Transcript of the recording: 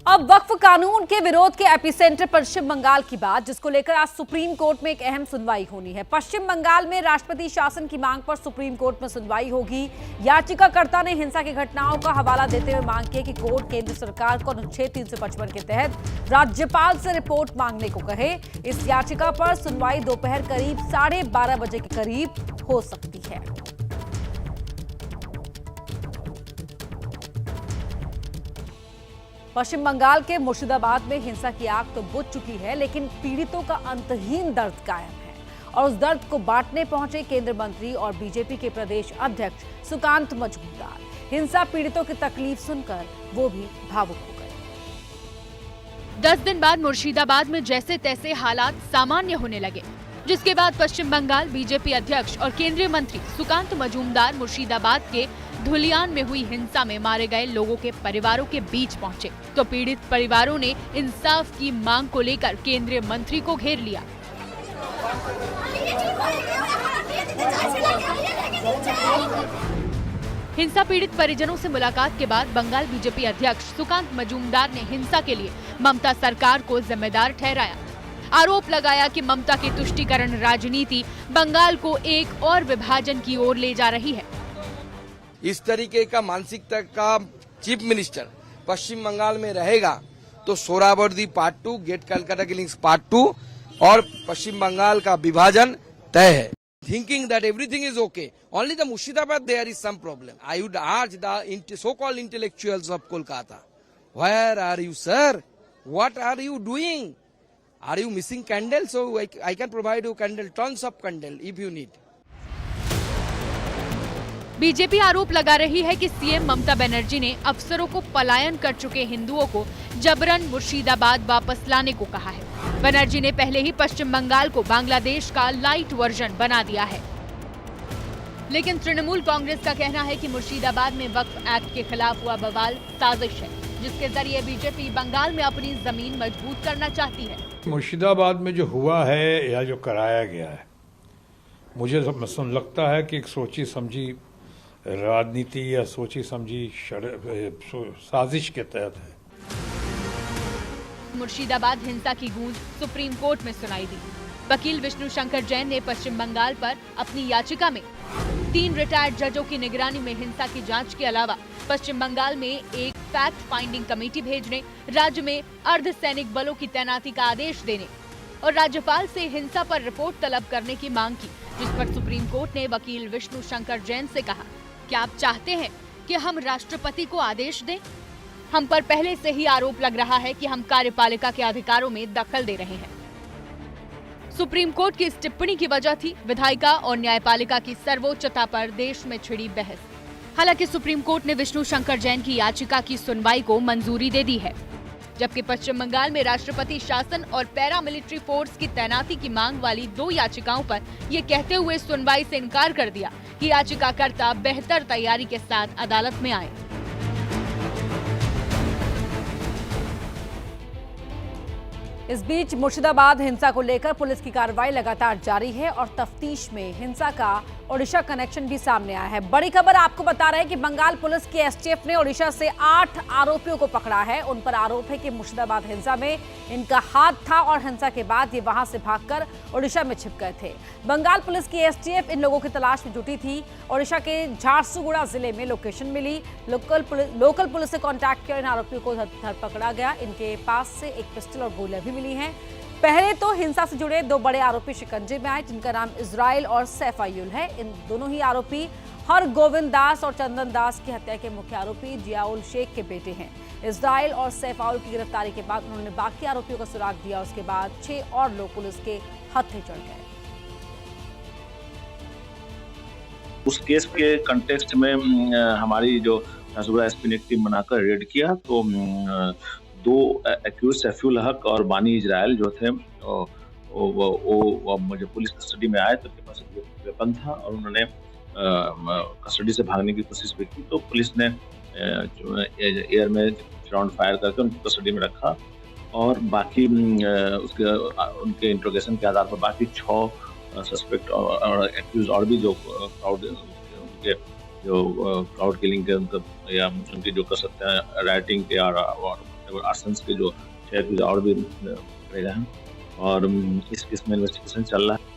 अब वक्फ कानून के विरोध के एपिसेंटर पश्चिम बंगाल की बात, जिसको लेकर आज सुप्रीम कोर्ट में एक अहम सुनवाई होनी है। पश्चिम बंगाल में राष्ट्रपति शासन की मांग पर सुप्रीम कोर्ट में सुनवाई होगी। याचिकाकर्ता ने हिंसा की घटनाओं का हवाला देते हुए मांग की कि कोर्ट केंद्र सरकार को अनुच्छेद 355 के तहत राज्यपाल से रिपोर्ट मांगने को कहे। इस याचिका पर सुनवाई दोपहर करीब 12:30 बजे के करीब हो सकती है। पश्चिम बंगाल के मुर्शिदाबाद में हिंसा की आग तो बुझ चुकी है, लेकिन पीड़ितों का अंतहीन दर्द कायम है और उस दर्द को बांटने पहुंचे केंद्रीय मंत्री और बीजेपी के प्रदेश अध्यक्ष सुकांत मजूमदार। हिंसा पीड़ितों की तकलीफ सुनकर वो भी भावुक हो गए। 10 दिन बाद मुर्शिदाबाद में जैसे तैसे हालात सामान्य होने लगे, जिसके बाद पश्चिम बंगाल बीजेपी अध्यक्ष और केंद्रीय मंत्री सुकांत मजूमदार मुर्शिदाबाद के धुलियान में हुई हिंसा में मारे गए लोगों के परिवारों के बीच पहुंचे तो पीड़ित परिवारों ने इंसाफ की मांग को लेकर केंद्रीय मंत्री को घेर लिया। हिंसा पीड़ित परिजनों से मुलाकात के बाद बंगाल बीजेपी अध्यक्ष सुकांत मजूमदार ने हिंसा के लिए ममता सरकार को जिम्मेदार ठहराया। आरोप लगाया कि ममता की तुष्टीकरण राजनीति बंगाल को एक और विभाजन की ओर ले जा रही है। इस तरीके का मानसिकता का चीफ मिनिस्टर पश्चिम बंगाल में रहेगा तो सोहरावर्दी पार्ट 2, गेट कलकत्ता की लिंक्स पार्ट 2 और पश्चिम बंगाल का विभाजन तय है। Thinking that everything is okay, only the Murshidabad there is some problem. I would urge the so-called intellectuals of Kolkata, where are you, sir? What are you doing? Are you missing candle? So I can provide you candle, tons of candle if you need. BJP आरोप लगा रही है कि CM Mamata Banerjee ने अफसरों को पलायन कर चुके हिंदुओं को जबरन मुर्शिदाबाद वापस लाने को कहा है। बनर्जी ने पहले ही पश्चिम बंगाल को बांग्लादेश का लाइट वर्जन बना दिया है। लेकिन तृणमूल कांग्रेस का कहना है कि मुर्शिदाबाद में वक्फ एक्ट के खिलाफ हुआ बवाल साजिश है, जिसके जरिए बीजेपी बंगाल में अपनी जमीन मजबूत करना चाहती है। मुर्शिदाबाद में जो हुआ है या जो कराया गया है, मुझे लगता है कि एक सोची समझी राजनीति या सोची समझी साजिश के तहत है। मुर्शिदाबाद हिंसा की गूंज सुप्रीम कोर्ट में सुनाई दी। वकील विष्णु शंकर जैन ने पश्चिम बंगाल पर अपनी याचिका में 3 रिटायर्ड जजों की निगरानी में हिंसा की जांच के अलावा पश्चिम बंगाल में एक फैक्ट फाइंडिंग कमेटी भेजने, राज्य में अर्धसैनिक बलों की तैनाती का आदेश देने और राज्यपाल से हिंसा पर रिपोर्ट तलब करने की मांग की, जिस पर सुप्रीम कोर्ट ने वकील विष्णु शंकर जैन से कहा, क्या आप चाहते हैं कि हम राष्ट्रपति को आदेश दें? हम पर पहले से ही आरोप लग रहा है कि हम कार्यपालिका के अधिकारों में दखल दे रहे हैं। सुप्रीम कोर्ट की इस टिप्पणी की वजह थी विधायिका और न्यायपालिका की सर्वोच्चता पर देश में छिड़ी बहस। हालांकि सुप्रीम कोर्ट ने विष्णु शंकर जैन की याचिका की सुनवाई को मंजूरी दे दी है, जबकि पश्चिम बंगाल में राष्ट्रपति शासन और पैरामिलिट्री फोर्स की तैनाती की मांग वाली 2 याचिकाओं पर ये कहते हुए सुनवाई से इनकार कर दिया कि याचिकाकर्ता बेहतर तैयारी के साथ अदालत में आए। इस बीच मुर्शिदाबाद हिंसा को लेकर पुलिस की कार्रवाई लगातार जारी है और तफ्तीश में हिंसा का ओडिशा कनेक्शन भी सामने आया है। बड़ी खबर आपको बता रहे हैं कि बंगाल पुलिस की एसटीएफ ने ओडिशा से 8 आरोपियों को पकड़ा है। उन पर आरोप है कि मुर्शिदाबाद हिंसा में इनका हाथ था और हिंसा के बाद ये वहां से भागकर ओडिशा में छिप गए थे। बंगाल पुलिस की एसटीएफ इन लोगों की तलाश में जुटी थी। ओडिशा के झारसुगुड़ा जिले में लोकेशन मिली। लोकल पुलिस से कॉन्टैक्ट किया, इन आरोपियों को पकड़ा गया। इनके पास से एक पिस्टल और गोलियां भी मिली हैं। पहले तो हिंसा से जुड़े 2 बड़े आरोपी शिकंजे में आए, जिनका नाम इजराइल और सैफायुल है। इन दोनों ही आरोपी हर गोविंद दास और चंदन दास की हत्या के मुख्य आरोपी जियाउल शेख के बेटे हैं। इजराइल और सैफायुल की गिरफ्तारी के बाद उन्होंने बाकी आरोपियों का सुराग दिया। उसके बाद 6 और लोग पुलिस के हत्थे चढ़ गए। उस केस के कंटेक्स्ट में हमारी जो झारसुगुड़ा एसपी ने टीम बनाकर रेड किया तो 2 एक्यूज सैफुल हक और बानी इजराइल जो थे वो मुझे पुलिस कस्टडी में आए तो उनके पास एक वेपन था और उन्होंने कस्टडी से भागने की कोशिश भी की। तो पुलिस ने एयर में राउंड फायर करके उनको कस्टडी में रखा और बाकी उनके इंट्रोगेशन के आधार पर बाकी 6 सस्पेक्ट और एक्यूज और भी जो क्राउड किलिंग के या उनकी जो कर सकते हैं राइटिंग के और वाटेवर आर्सन्स के जो 6 एक्यूज और भी पकड़े गए हैं और इस केस में इन्वेस्टिगेशन चल रहा है।